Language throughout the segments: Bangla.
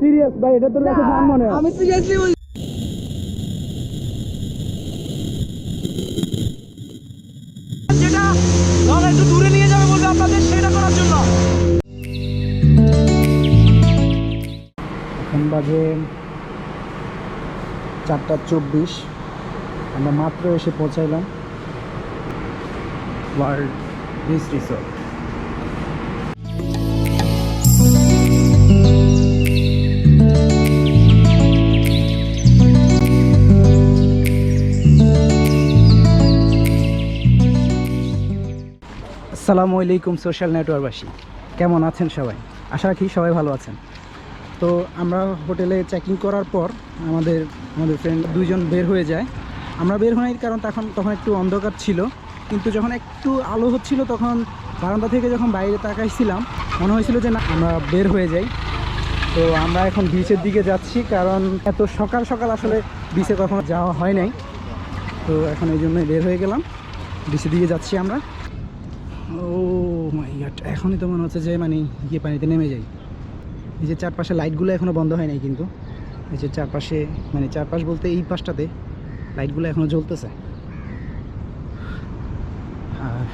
সিরিয়াস ভাই, এটা তোর কাছে ফান মনে হয়? আমি সিরিয়াসলি বলছি। যেটা ধর একটু দূরে নিয়ে যাবে বলবে আপনাদের, সেটা করার জন্য। এখন বাজে 4:24। আমরা মাত্র এসে পৌঁছাইলাম ওয়ার্ল্ড বিচ রিসোর্ট। আসসালামু আলাইকুম সোশ্যাল নেটওয়ার্কবাসী, কেমন আছেন সবাই? আশা রাখি সবাই ভালো আছেন। তো আমরা হোটেলে চেকিং করার পর আমাদের ফ্রেন্ড দুইজন বের হয়ে যায়। আমরা বের হওয়ার কারণ তখন একটু অন্ধকার ছিল, কিন্তু যখন একটু আলো হচ্ছিল তখন বারান্দা থেকে যখন বাইরে তাকাইছিলাম মনে হয়েছিল যে না, আমরা বের হয়ে যাই। তো আমরা এখন বিচের দিকে যাচ্ছি, কারণ এত সকাল সকাল আসলে বিচে কখনো যাওয়া হয় নাই। তো এখন এই জন্যই বের হয়ে গেলাম, বিচের দিকে যাচ্ছি আমরা। ও মাই গড, এখনই তো মনে হচ্ছে যে গিয়ে পানিতে নেমে যাই। এই যে চারপাশে লাইটগুলো এখনও বন্ধ হয় নাই, কিন্তু এই যে চারপাশে চারপাশ বলতে এই পাশটাতে লাইটগুলো এখনও জ্বলতেছে। আর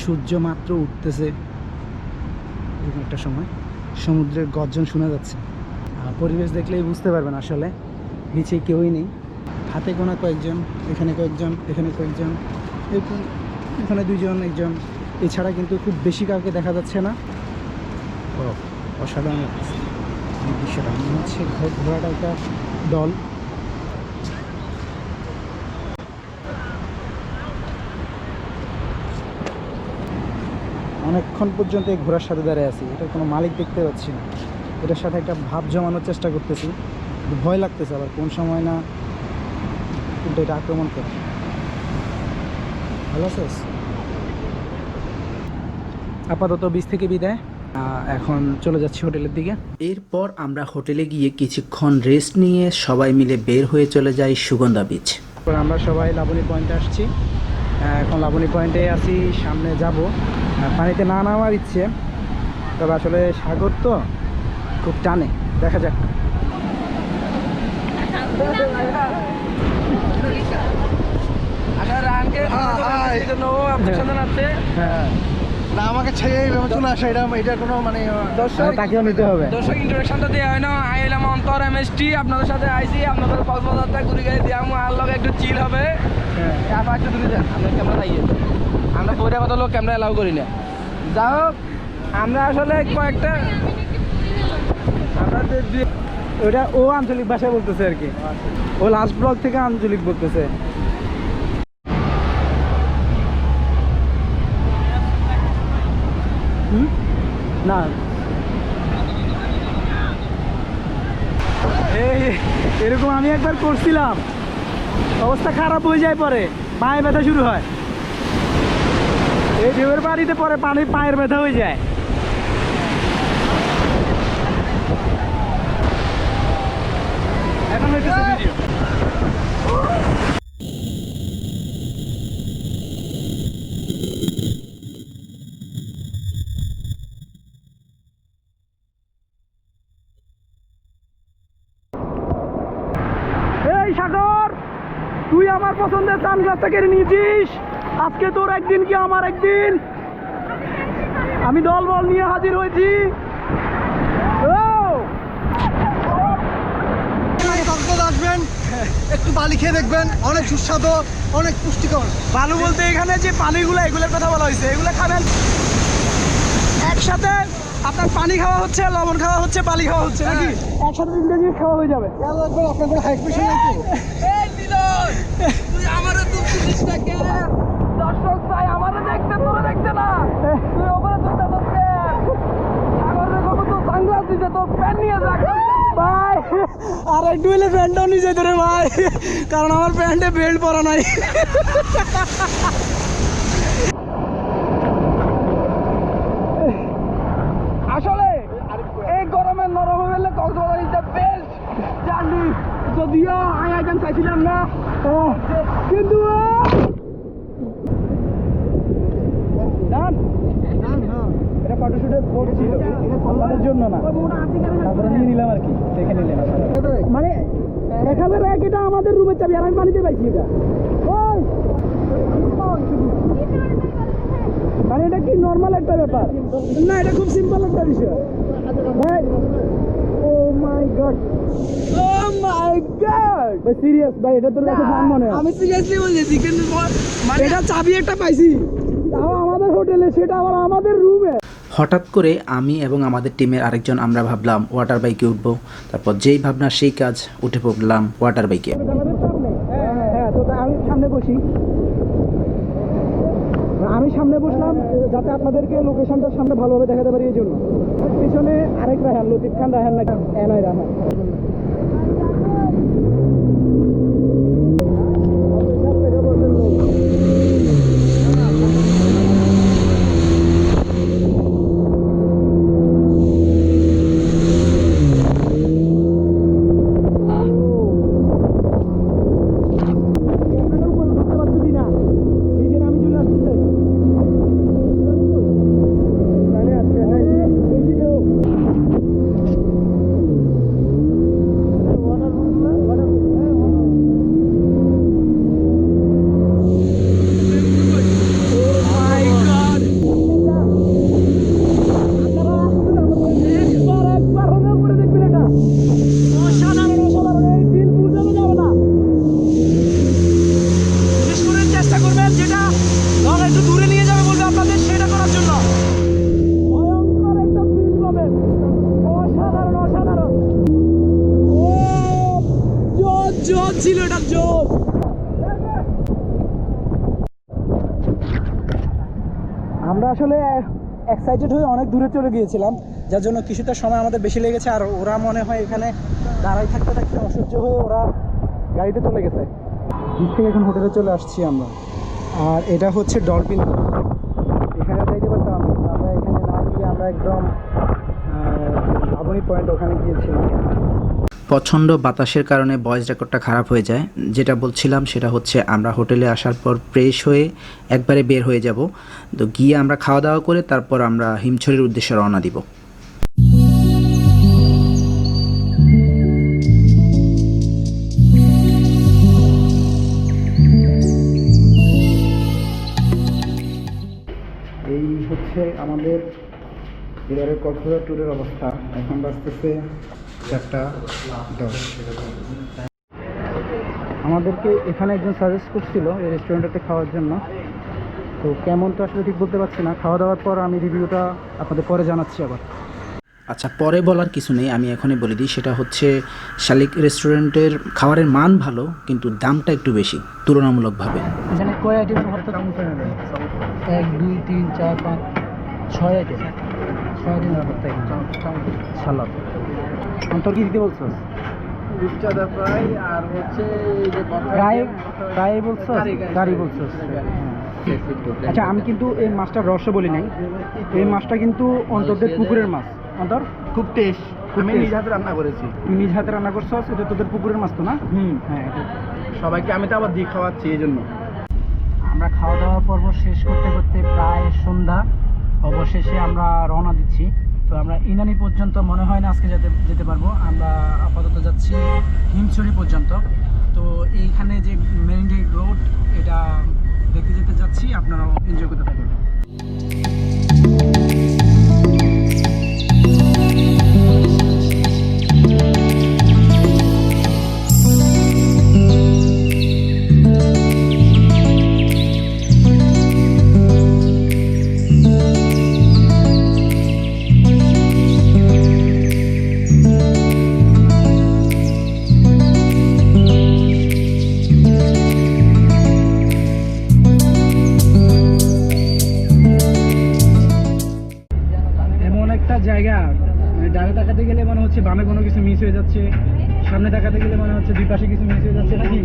সূর্য মাত্র উঠতেছে, এরকম একটা সময় সমুদ্রের গর্জন শোনা যাচ্ছে। আর পরিবেশ দেখলেই বুঝতে পারবেন আসলে নিচে কেউই নেই। হাতে গোনা কয়েকজন, এখানে কয়েকজন, এখানে কয়েকজন, এখানে দুইজন, একজন, এছাড়া কিন্তু খুব বেশি কাউকে দেখা যাচ্ছে না। ও অসাধারণ লাগছে এই দৃশ্যটা। মনে হচ্ছে ঘোড়াটা একটা দল। অনেকক্ষণ পর্যন্ত এই ঘোড়ার সাথে দাঁড়িয়ে আছি, এটা কোনো মালিক দেখতে পাচ্ছি না। এটার সাথে একটা ভাব জমানোর চেষ্টা করতেছি, ভয় লাগতেছে আবার কোন সময় না কিন্তু এটা আক্রমণ করে। ভালো আছিস? আপাতত বিচ থেকে বিদায়, এখন চলে যাচ্ছি হোটেলের দিকে। এরপর আমরা হোটেলে গিয়ে কিছুক্ষণ রেস্ট নিয়ে সবাই মিলে বের হয়ে চলে যাই সুগন্ধা বিচ। আমরা সবাই লাবণী পয়েন্টে আসছি, এখন লাবণী পয়েন্টে আছি, সামনে যাব। পানিতে না নামার ইচ্ছে, তবে আসলে সাগর তো খুব টানে, দেখা যাক। না আমাকে ছেড়ে চলে আসে, এটা কোনো তাকেও নিতে হবে। দর্শক ইন্ট্রোডাকশনটা দেওয়া হয় না। আই এলাম অন্তর এমএসটি, আপনাদের সাথে আইসি, আপনাদের কক্সবাজারটা ঘুরে গেলে দিয়ে আর লগে একটু চিল হবে। একটু দূরে যান, আপনার ক্যামেরা ইয়ে, আমরা বইটা কত লোক ক্যামেরা অ্যালাউ করি না। যা হোক, আমরা আসলে কয়েকটা ওটা ও আঞ্চলিক ভাষায় বলতেছে আর কি, ও লাস্ট ব্লগ থেকে আঞ্চলিক বলতেছে। না এরকম আমি একবার করছিলাম, অবস্থা খারাপ হয়ে যায়, পরে পায়ে ব্যথা শুরু হয়। এই ঢেউয়ের বাড়িতে পরে পায়ের ব্যথা হয়ে যায়। এখন হইতেছে ভিডিও। এই সাগর, তুই আমার পছন্দের সানগ্লাসটা কেড়ে নিয়েছিস। আজকে তোর একদিন কি আমার একদিন, আমি দলবল নিয়ে হাজির হয়েছি। আসবেন, একটু বালি খেয়ে দেখবেন, অনেক সুস্বাদু, অনেক পুষ্টিকর। বালু বলতে এখানে যে পানিগুলো, এগুলোর কথা বলা হয়েছে, এগুলো খাবেন একসাথে। আপনার পানি খাওয়া হচ্ছে, লবণ খাওয়া হচ্ছে, বালি খাওয়া হচ্ছে, নাকি একসাথে তিনটে জিনিস খাওয়া হয়ে যাবে। আপনার কোনো হাই প্রেশার নেই তো? তুই আমারও তুই জিনিসটা কে দর্শক ভাই, আমারও দেখতে, তোরা দেখতে না, তুই ওপরে তুলতে তোকে সাগরের কত তো সানগ্লাস দিতে, তো প্যান্ট নিয়ে যা ভাই। আর একটু হলে প্যান্টটাও নিয়ে যেত রে ভাই, কারণ আমার প্যান্টে বেল্ট পরা নাই। আসলে এই গরমে নরম হয়ে গেলে Cox's Bazar is the best journey. যদিও আই চাইছিলাম না, কিন্তু এটা ফটোশুটের বোর্ড ছিল, আমাদের জন্য না, তারপরে নিয়ে নিলাম আর কি। চাবি আর আমি পানিতে পাইছি এটা ওই মানে এটা কি নর্মাল একটা ব্যাপার না, এটা খুব সিম্পল একটা বিষয় ভাই। ও মাই গড, ও মাই গড ভাই, সিরিয়াস ভাই, এটা তোর কাছে ফান মনে হয়? আমি সিরিয়াসলি বলছি, কিন্তু মানে এটা চাবি একটা পাইছি, তাও আমাদের হোটেলে, সেটা আবার আমাদের রুমে। হঠাৎ করে আমি এবং আমাদের টিমের আরেকজন আমরা ভাবলাম ওয়াটার বাইকে উঠবো। তারপর যেই ভাবনা সেই কাজ, উঠে পড়লাম ওয়াটার বাইকে। হ্যাঁ, তো আমি সামনে বসি, আমি সামনে বসলাম যাতে আপনাদেরকে লোকেশনটা সামনে ভালোভাবে দেখাতে পারি, এই জন্য। পিছনে আরেক রাহান, লতিফ খান রাহান না এনআই রাহান। ছিল এটা জোস। আমরা আসলে এক্সাইটেড হয়ে অনেক দূরে চলে গিয়েছিলাম, যার জন্য কিছুটা সময় আমাদের বেশি লেগেছে। আর ওরা মনে হয় এখানে দাঁড়াই থাকতে থাকতে অসহ্য হয়ে ওরা গাড়িতে চলে গেছে। দিক থেকে এখন হোটেলে চলে আসছি আমরা। আর এটা হচ্ছে ডলফিন, এখানে যাইতে পারতাম, আমরা এখানে না গিয়ে আমরা একদম লাবণী পয়েন্ট ওখানে গিয়েছিলাম। প্রচণ্ড বাতাসের কারণে ভয়েস রেকর্ডটা খারাপ হয়ে যায়। যেটা বলছিলাম সেটা হচ্ছে আমরা হোটেলে আসার পর ফ্রেশ হয়ে একবারে বের হয়ে যাব। তো গিয়ে আমরা খাওয়া দাওয়া করে তারপর আমরা হিমছড়ির উদ্দেশ্যে রওনা দিব। এই হচ্ছে আমাদের এবারের কক্সবাজার ট্যুরের অবস্থা। এখন বাজতেছে 4:10। আমাদেরকে এখানে একজন সাজেস্ট করছিল এই রেস্টুরেন্টে খাওয়ার জন্য, তো কেমন তো আসলে ঠিক বলতে পারছি না। খাওয়া দাওয়ার পর আমি রিভিউটা আপনাদের পরে জানাচ্ছি আবার। আচ্ছা, পরে বলার কিছু নেই, আমি এখনই বলে দিই। সেটা হচ্ছে শালিক রেস্টুরেন্টের খাবারের মান ভালো, কিন্তু দামটা একটু বেশি তুলনামূলকভাবে। এখানে কয় আইটেম ভর্তা? 1 2 3 4 5 6 আইটেম, 6 আইটেম ভর্তা, সালাদ। অন্তর কি দিতে বলছো? রূপচাঁদা ফ্রাই আর হচ্ছে ফ্রাই বলছো, গাড়ি বলছো। আচ্ছা, আমি কিন্তু এই মাছটার রহস্য বলি নাই। এই মাছটা কিন্তু অন্তরদের পুকুরের মাছ। অন্তর খুব টেস্ট, আমি taste। নিজ হাতে রান্না করেছি। তুই নিজ হাতে রান্না করছো, এটা তোদের পুকুরের মাছ তো না? হ্যাঁ, সবাইকে আমি তো আবার দিয়ে খাওয়াচ্ছি, এই জন্য। আমরা খাওয়া দাওয়া পর্ব শেষ করতে করতে প্রায় সন্ধ্যা, অবশেষে আমরা রওনা দিচ্ছি। তো আমরা ইনানি পর্যন্ত মনে হয় না আজকে যেতে পারবো। আমরা আপাতত যাচ্ছি হিমছড়ি পর্যন্ত। তো এইখানে যে মেরিন ড্রাইভ রোড, এটা দেখতে যেতে যাচ্ছি, আপনারাও এনজয় করতে থাকবেন। জায়গা ডানে তাকাতে গেলে মনে হচ্ছে বামে কোনো কিছু মিস হয়ে যাচ্ছে, সামনে তাকাতে গেলে মনে হচ্ছে দুই পাশে কিছু মিস হয়ে যাচ্ছে নাকি।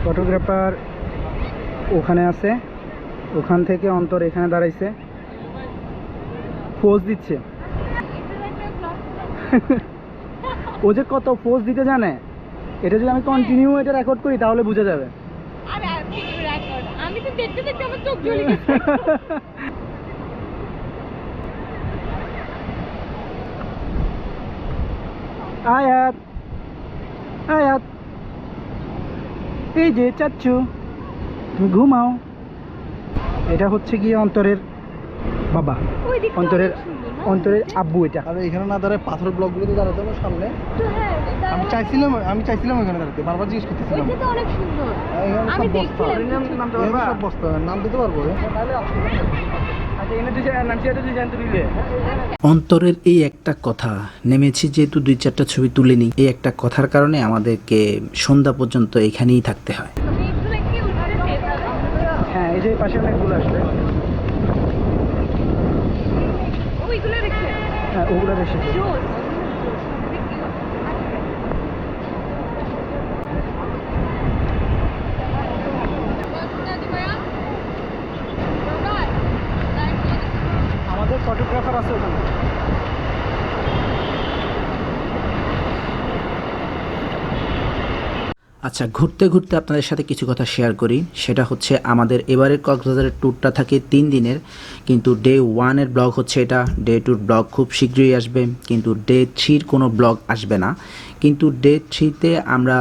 ফটোগ্রাফার ওখানে আছে, ওখান থেকে অন্তর এখানে দাঁড়াইছে, পোজ দিচ্ছে। ও যে কত পোজ দিতে জানে, এটা যদি আমি কন্টিনিউ এটা রেকর্ড করি তাহলে বোঝা যাবে। আমি তো দেখতে দেখতে আমার চোখ জ্বলে গেছে। আয়াত আয়াত, এই যে চাচ্ছু, তুমি ঘুমাও। এটা হচ্ছে গিয়ে অন্তরের বাবা, ওই দিকটা অন্তরের অনেক সুন্দর, না? অন্তরের আব্বু। এটা আর এখানে না দাঁড়ায় পাথর ব্লকগুলোতে দাঁড়াতে হবে সামনে। তো হ্যাঁ, আমি চাইছিলাম এখানে দাঁড়াতে, বারবার জিজ্ঞেস করতেছিলাম। ওইটা তো অনেক সুন্দর। এখানে আমি সব বস্তা, দেখছিলাম কিছু। নামতে এখানে পারবা? সব বস্তা, নাম দিতে পারবো? আচ্ছা এনে দিছে নামছি তো দিছেন তুলিলে। অন্তরের এই একটা কথা, নেমেছি যেহেতু 2-4টা ছবি তুলে নিই, এই একটা কথার কারণে আমাদেরকে সন্ধ্যা পর্যন্ত এখানেই থাকতে হয়। আমি এগুলো কি ওইখানে সেভ হবে? হ্যাঁ, এই যে পাশে অনেকগুলো আসবে। ওইগুলো রেখে হ্যাঁ, ওগুলো বেশি। জোস। আমাদের ফটোগ্রাফার আছে ওখানে। আচ্ছা, ঘুরতে ঘুরতে আপনাদের সাথে কিছু কথা শেয়ার করি। সেটা হচ্ছে আমাদের এবারের কক্সবাজারের ট্যুরটা থাকে 3 দিনের, কিন্তু ডে 1-এর ব্লগ হচ্ছে এটা, ডে 2-র ব্লগ খুব শীঘ্রই আসবে, কিন্তু ডে 3-র কোনো ব্লগ আসবে না। কিন্তু ডে 3-তে আমরা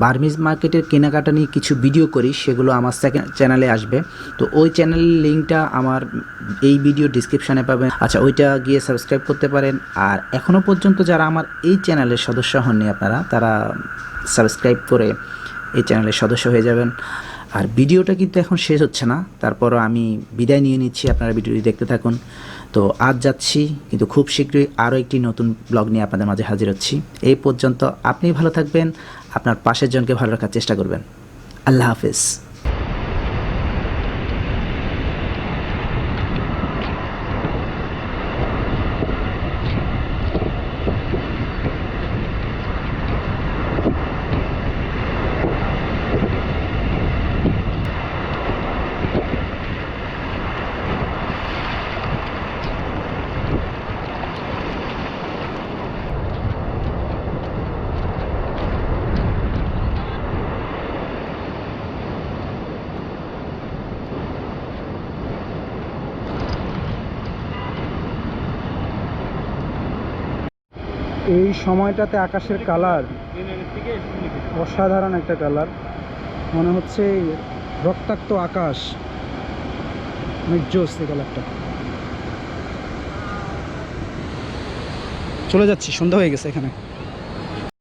বার্মিজ মার্কেটের কেনাকাটা নিয়ে কিছু ভিডিও করি, সেগুলো আমার সেকেন্ড চ্যানেলে আসবে। তো ওই চ্যানেলের লিঙ্কটা আমার এই ভিডিও ডিসক্রিপশানে পাবেন। আচ্ছা, ওইটা গিয়ে সাবস্ক্রাইব করতে পারেন। আর এখনও পর্যন্ত যারা আমার এই চ্যানেলের সদস্য হননি আপনারা, তারা সাবস্ক্রাইব করে এই চ্যানেলের সদস্য হয়ে যাবেন। আর ভিডিওটা কিন্তু এখন শেষ হচ্ছে না, তারপরও আমি বিদায় নিয়ে নিচ্ছি, আপনারা ভিডিওটি দেখতে থাকুন। তো আজ যাচ্ছি, কিন্তু খুব শীঘ্রই আরও একটি নতুন ব্লগ নিয়ে আপনাদের মাঝে হাজির হচ্ছি। এই পর্যন্ত আপনি ভালো থাকবেন, আপনার পাশের জনকে ভালো রাখার চেষ্টা করবেন। আল্লাহ হাফেজ। এই সময়টাতে আকাশের কালার অসাধারণ একটা কালার, মনে হচ্ছে রক্তাক্ত আকাশ, অনেক জোস এই কালারটা। চলে যাচ্ছি, সন্ধ্যা হয়ে গেছে এখানে।